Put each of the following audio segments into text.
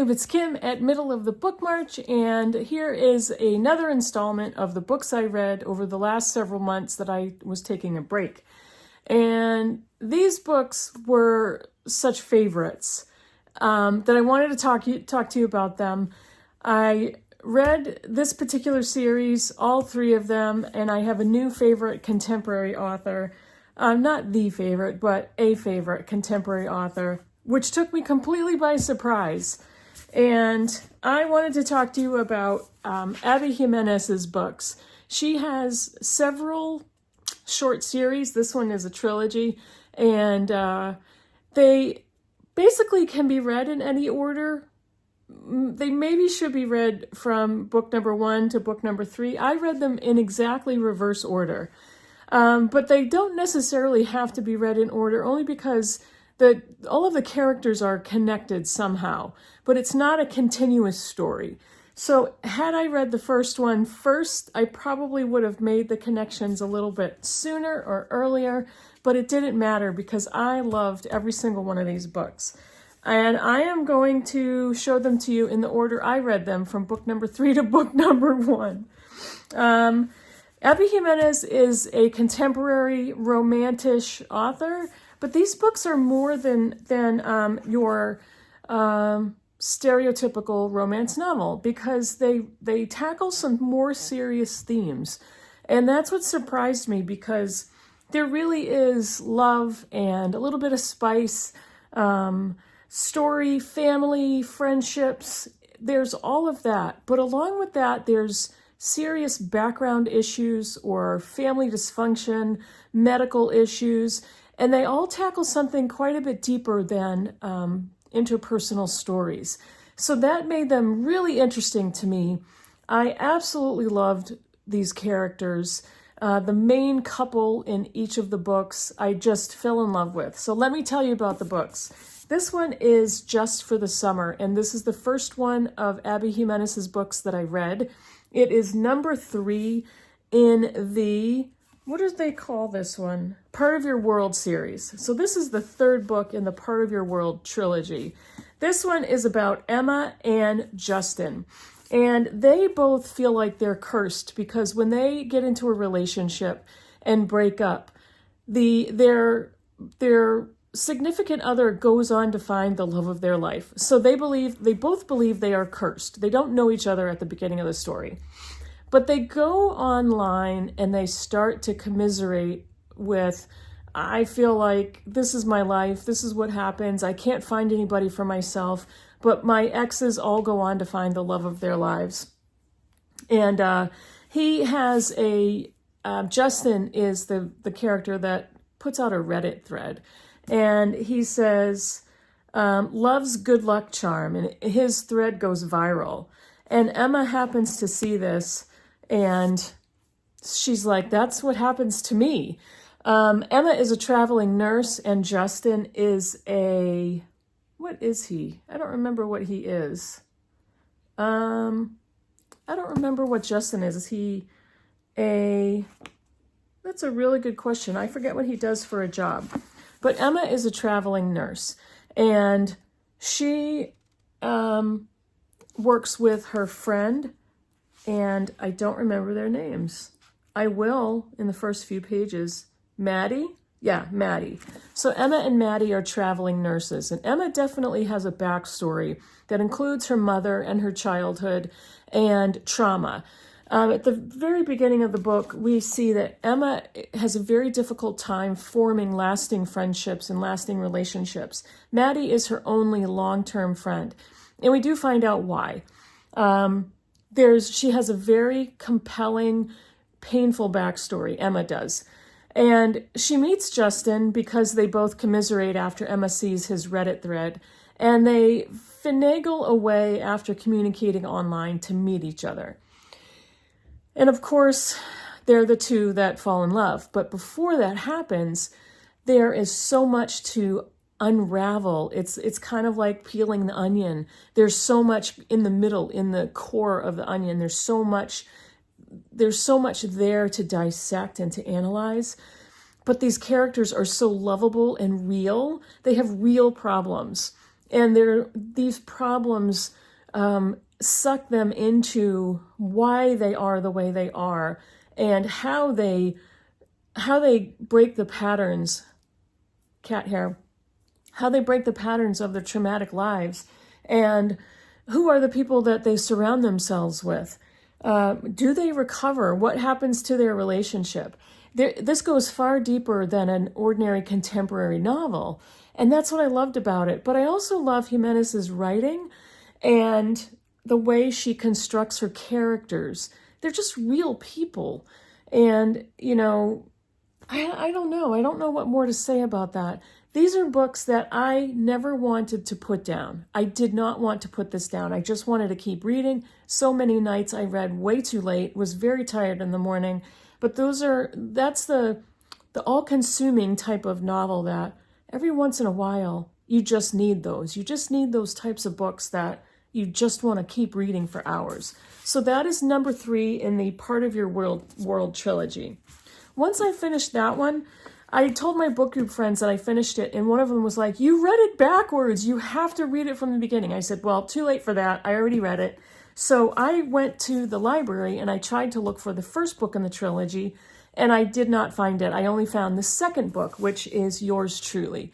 YouTube, it's Kim at Middle of the Bookmarch, and here is another installment of the books I read over the last several months that I was taking a break. And these books were such favorites that I wanted to talk to you about them. I read this particular series, all three of them, and I have a new favorite contemporary author. Not the favorite, but a favorite contemporary author, which took me completely by surprise. And I wanted to talk to you about Abby Jimenez's books. She has several short series. This one is a trilogy, and they basically can be read in any order. They maybe should be read from book number 1 to book number 3. I read them in exactly reverse order. But they don't necessarily have to be read in order, only because all of the characters are connected somehow, but it's not a continuous story. So had I read the first one first, I probably would have made the connections a little bit sooner or earlier, but it didn't matter because I loved every single one of these books. And I am going to show them to you in the order I read them, from book number 3 to book number 1. Abby Jimenez is a contemporary romantic author, but these books are more than your stereotypical romance novel, because they tackle some more serious themes. And that's what surprised me, because there really is love and a little bit of spice, story, family, friendships. There's all of that. But along with that, there's serious background issues or family dysfunction, medical issues, and they all tackle something quite a bit deeper than interpersonal stories. So that made them really interesting to me. I absolutely loved these characters. The main couple in each of the books, I just fell in love with. So let me tell you about the books. This one is Just for the Summer, and this is the first one of Abby Jimenez's books that I read. It is number 3 in the, what do they call this one? Part of Your World series. So this is the third book in the Part of Your World trilogy. This one is about Emma and Justin. And they both feel like they're cursed, because when they get into a relationship and break up, their significant other goes on to find the love of their life. So they both believe they are cursed. They don't know each other at the beginning of the story. But they go online and they start to commiserate with, I feel like this is my life, this is what happens, I can't find anybody for myself, but my exes all go on to find the love of their lives. And he has Justin is the character that puts out a Reddit thread. And he says, love's good luck charm, and his thread goes viral. And Emma happens to see this, and she's like, that's what happens to me. Emma is a traveling nurse, and Justin is what is he? I don't remember what he is. I don't remember what Justin is. Is he that's a really good question. I forget what he does for a job. But Emma is a traveling nurse, and she works with her friend, and I don't remember their names. I will in the first few pages. Maddie? Yeah, Maddie. So Emma and Maddie are traveling nurses, and Emma definitely has a backstory that includes her mother and her childhood and trauma. At the very beginning of the book, we see that Emma has a very difficult time forming lasting friendships and lasting relationships. Maddie is her only long-term friend, and we do find out why. She has a very compelling, painful backstory, Emma does. And she meets Justin because they both commiserate after Emma sees his Reddit thread, and they finagle a way after communicating online to meet each other. And of course, they're the two that fall in love. But before that happens, there is so much to unravel. It's kind of like peeling the onion. There's so much in the middle, in the core of the onion. There's so much there to dissect and to analyze. But these characters are so lovable and real. They have real problems. And these problems suck them into why they are the way they are, and how they break the patterns, cat hair, how they break the patterns of their traumatic lives, and who are the people that they surround themselves with. Do they recover? What happens to their relationship? This goes far deeper than an ordinary contemporary novel, and that's what I loved about it. But I also love Jimenez's writing and the way she constructs her characters. They're just real people. And, I don't know. I don't know what more to say about that. These are books that I never wanted to put down. I did not want to put this down. I just wanted to keep reading. So many nights I read way too late, was very tired in the morning. But that's the all-consuming type of novel that every once in a while you just need those. You just need those types of books that you just want to keep reading for hours. So that is number 3 in the Part of Your World trilogy. Once I finished that one, I told my book group friends that I finished it, and one of them was like, "You read it backwards. You have to read it from the beginning." I said, "Well, too late for that. I already read it." So I went to the library and I tried to look for the first book in the trilogy, and I did not find it. I only found the second book, which is Yours Truly.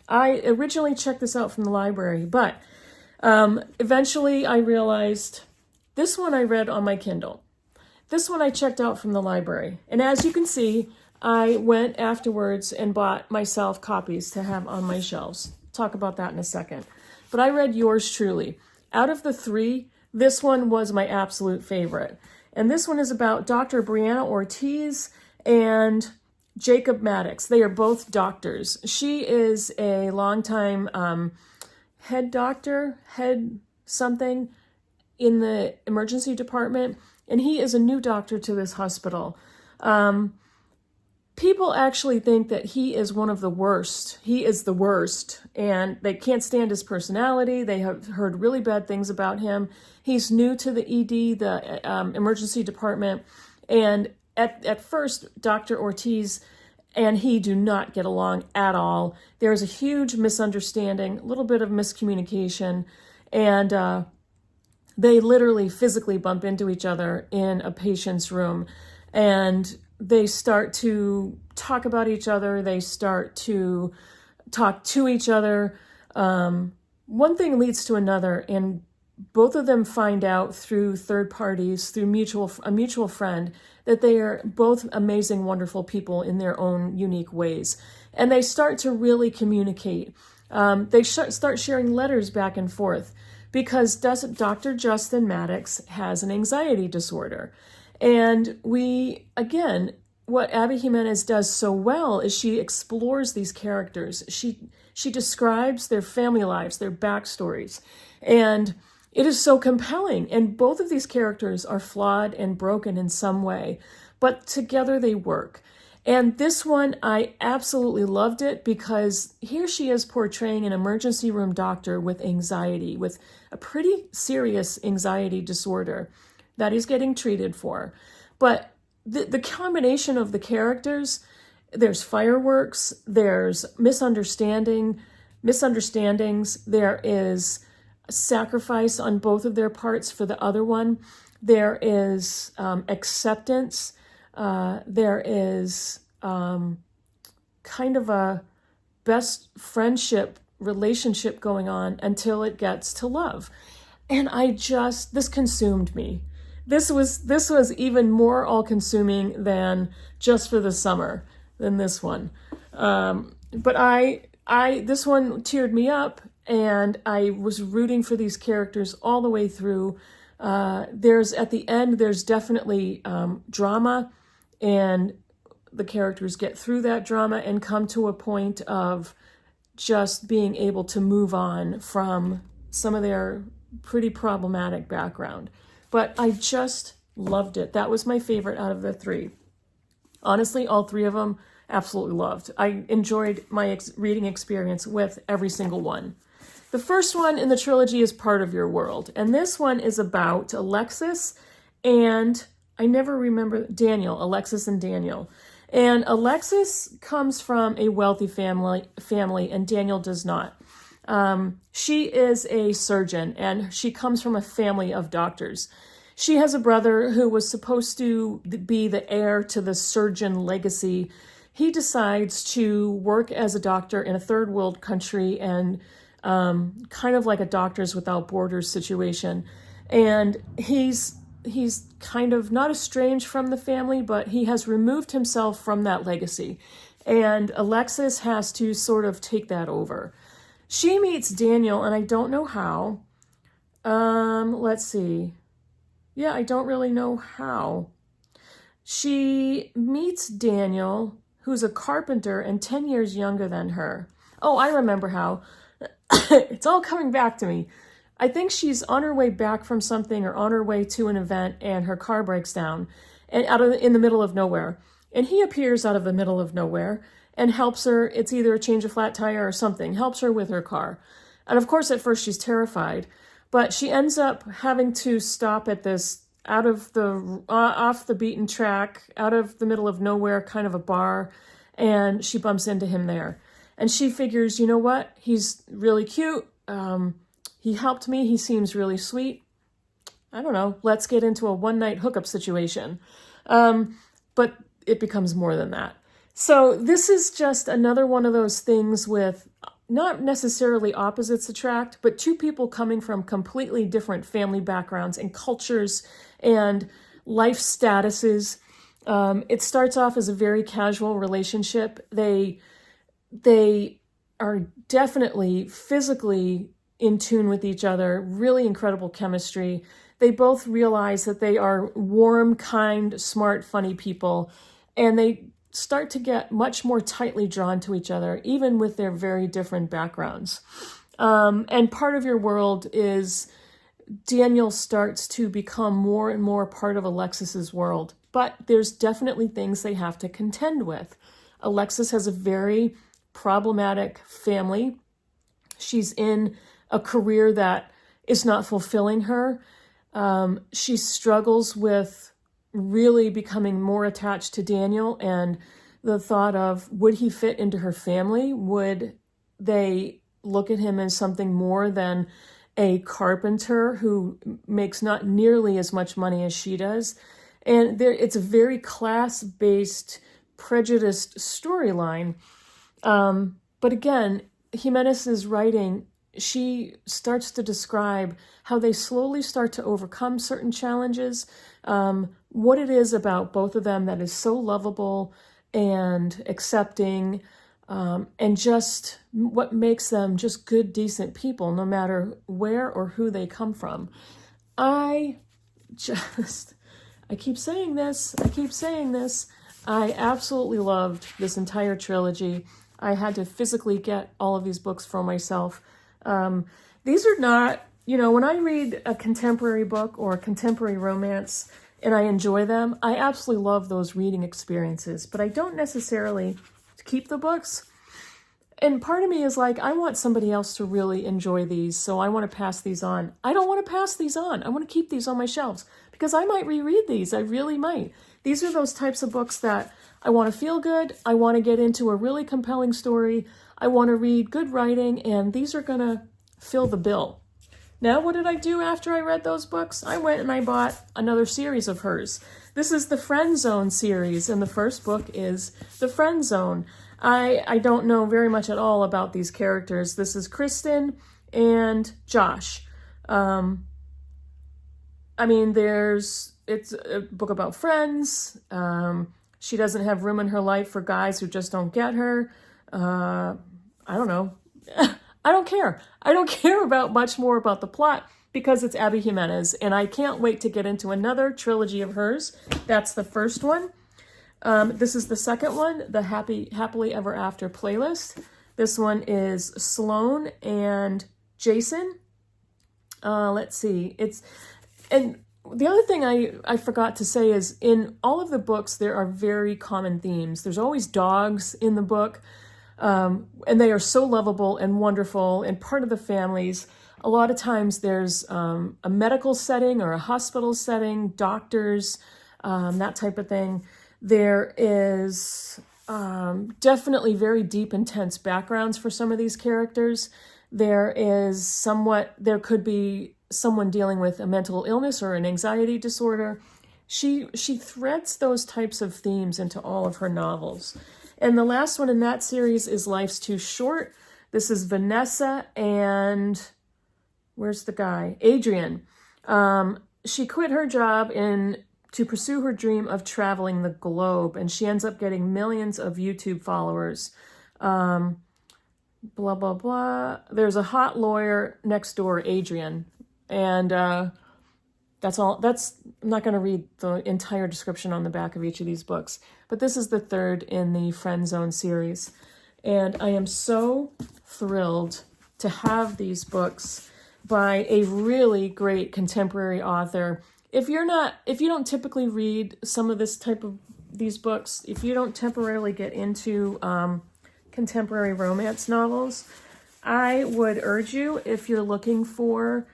I originally checked this out from the library, but eventually I realized this one I read on my Kindle. This one I checked out from the library. And as you can see, I went afterwards and bought myself copies to have on my shelves. Talk about that in a second. But I read Yours Truly. Out of the 3, this one was my absolute favorite. And this one is about Dr. Brianna Ortiz and Jacob Maddox. They are both doctors. She is a longtime head something in the emergency department, and he is a new doctor to this hospital. People actually think that he is one of the worst. He is the worst, and they can't stand his personality. They have heard really bad things about him. He's new to the ED, the emergency department, and at first, Dr. Ortiz and he do not get along at all. There's a huge misunderstanding, a little bit of miscommunication, and they literally physically bump into each other in a patient's room, and they start to talk about each other. They start to talk to each other. One thing leads to another, and both of them find out through third parties, through a mutual friend, that they are both amazing, wonderful people in their own unique ways. And they start to really communicate. They start sharing letters back and forth, because Dr. Justin Maddox has an anxiety disorder. And what Abby Jimenez does so well is she explores these characters. She describes their family lives, their backstories, and it is so compelling. And both of these characters are flawed and broken in some way, but together they work. And this one, I absolutely loved it, because here she is portraying an emergency room doctor with anxiety, with a pretty serious anxiety disorder that he's getting treated for. But the combination of the characters, there's fireworks, there's misunderstandings, there is sacrifice on both of their parts for the other one, there is acceptance, there is kind of a best friendship relationship going on until it gets to love. And this consumed me. This was even more all-consuming than Just for the Summer, than this one. But this one teared me up, and I was rooting for these characters all the way through. At the end, there's definitely drama, and the characters get through that drama and come to a point of just being able to move on from some of their pretty problematic background. But I just loved it. That was my favorite out of the 3. Honestly, all 3 of them, absolutely loved. I enjoyed my reading experience with every single one. The first one in the trilogy is Part of Your World. And this one is about Alexis and, I never remember, Alexis and Daniel. And Alexis comes from a wealthy family and Daniel does not. She is a surgeon, and she comes from a family of doctors. She has a brother who was supposed to be the heir to the surgeon legacy. He decides to work as a doctor in a third world country, and kind of like a Doctors Without Borders situation. And he's kind of not estranged from the family, but he has removed himself from that legacy. And Alexis has to sort of take that over. She meets Daniel, and I don't know how. Let's see. Yeah, I don't really know how. She meets Daniel, who's a carpenter and 10 years younger than her. Oh, I remember how. It's all coming back to me. I think she's on her way back from something or on her way to an event, and her car breaks down and in the middle of nowhere. And he appears out of the middle of nowhere and helps her. It's either a change of flat tire or something, helps her with her car. And of course, at first she's terrified, but she ends up having to stop at this off the beaten track, out of the middle of nowhere, kind of a bar, and she bumps into him there. And she figures, you know what? He's really cute. He helped me. He seems really sweet. I don't know. Let's get into a one-night hookup situation. But it becomes more than that. So this is just another one of those things with not necessarily opposites attract, but two people coming from completely different family backgrounds and cultures and life statuses. It starts off as a very casual relationship. They are definitely physically in tune with each other, really incredible chemistry. They both realize that they are warm, kind, smart, funny people, and they start to get much more tightly drawn to each other, even with their very different backgrounds. And part of your world is Daniel starts to become more and more part of Alexis's world, but there's definitely things they have to contend with. Alexis has a very problematic family. She's in a career that is not fulfilling her. She struggles with really becoming more attached to Daniel, and the thought of, would he fit into her family? Would they look at him as something more than a carpenter who makes not nearly as much money as she does? And it's a very class-based, prejudiced storyline. But again, Jimenez's writing, she starts to describe how they slowly start to overcome certain challenges, what it is about both of them that is so lovable and accepting, and just what makes them just good, decent people, no matter where or who they come from. I keep saying this. I absolutely loved this entire trilogy. I had to physically get all of these books for myself. These are not, when I read a contemporary book or a contemporary romance and I enjoy them, I absolutely love those reading experiences, but I don't necessarily keep the books. And part of me is like, I want somebody else to really enjoy these, so I want to pass these on. I don't want to pass these on. I want to keep these on my shelves because I might reread these. I really might. These are those types of books that I want to feel good. I want to get into a really compelling story. I want to read good writing, and these are going to fill the bill. Now, what did I do after I read those books? I went and I bought another series of hers. This is the Friend Zone series, and the first book is The Friend Zone. I don't know very much at all about these characters. This is Kristen and Josh. It's a book about friends. She doesn't have room in her life for guys who just don't get her. I don't know. I don't care. I don't care about much more about the plot because it's Abby Jimenez, and I can't wait to get into another trilogy of hers. That's the first one. This is the second one, the Happily Ever After playlist. This one is Sloane and Jason. Let's see. And the other thing I forgot to say is in all of the books, there are very common themes. There's always dogs in the book, and they are so lovable and wonderful and part of the families. A lot of times there's a medical setting or a hospital setting, doctors, that type of thing. There is definitely very deep, intense backgrounds for some of these characters. there could be someone dealing with a mental illness or an anxiety disorder. She threads those types of themes into all of her novels. And the last one in that series is Life's Too Short. This is Vanessa and where's the guy? Adrian. She quit her job to pursue her dream of traveling the globe, and she ends up getting millions of YouTube followers. Blah, blah, blah. There's a hot lawyer next door, Adrian. And that's all. I'm not going to read the entire description on the back of each of these books, but this is the third in the Friend Zone series. And I am so thrilled to have these books by a really great contemporary author. If you don't typically read some of this type of these books, if you don't temporarily get into contemporary romance novels, I would urge you, if you're looking for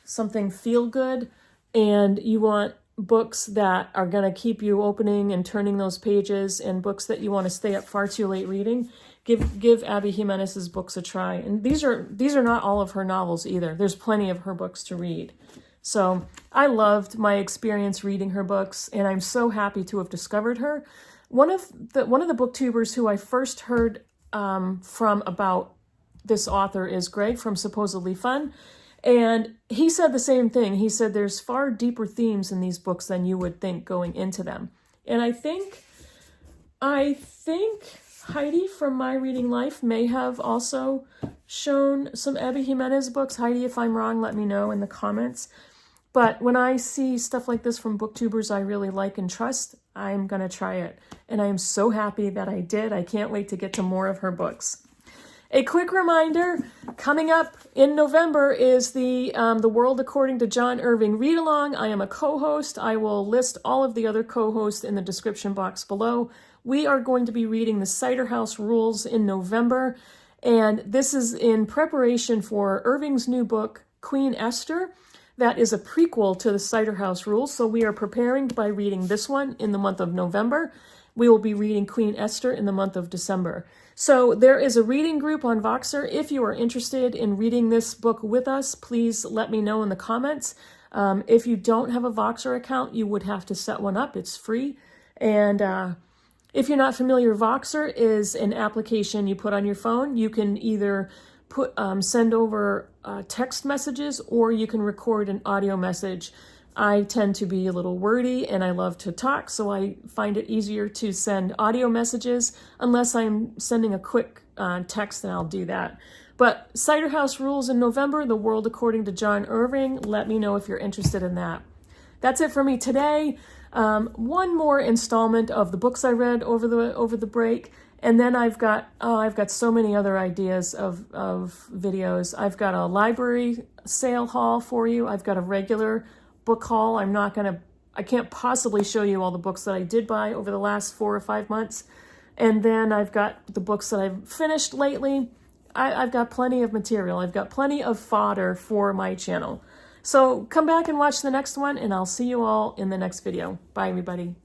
something feel good and you want books that are going to keep you opening and turning those pages, and books that you want to stay up far too late reading, give Abby Jimenez's books a try. And these are not all of her novels either. There's plenty of her books to read. So I loved my experience reading her books, and I'm so happy to have discovered her. One of the booktubers who I first heard from about this author is Greg from Supposedly Fun. And he said the same thing. He said there's far deeper themes in these books than you would think going into them. And I think Heidi from My Reading Life may have also shown some Abby Jimenez books. Heidi, if I'm wrong, let me know in the comments. But when I see stuff like this from booktubers I really like and trust, I'm going to try it. And I am so happy that I did. I can't wait to get to more of her books. A quick reminder, coming up in November is the World According to John Irving read-along. I am a co-host. I will list all of the other co-hosts in the description box below. We are going to be reading the Cider House Rules in November, and this is in preparation for Irving's new book, Queen Esther. That is a prequel to the Cider House Rules, so we are preparing by reading this one in the month of November. We will be reading Queen Esther in the month of December. So there is a reading group on Voxer. If you are interested in reading this book with us, please let me know in the comments. If you don't have a Voxer account, you would have to set one up. It's free. And if you're not familiar, Voxer is an application you put on your phone. You can either send over text messages, or you can record an audio message. I tend to be a little wordy and I love to talk, so I find it easier to send audio messages. Unless I'm sending a quick text, then I'll do that. But Cider House Rules in November, The World According to John Irving. Let me know if you're interested in that. That's it for me today. One more installment of the books I read over the break. And then I've got so many other ideas of videos. I've got a library sale haul for you. I've got a regular book haul. I can't possibly show you all the books that I did buy over the last 4 or 5 months. And then I've got the books that I've finished lately. I've got plenty of material. I've got plenty of fodder for my channel. So come back and watch the next one, and I'll see you all in the next video. Bye, everybody.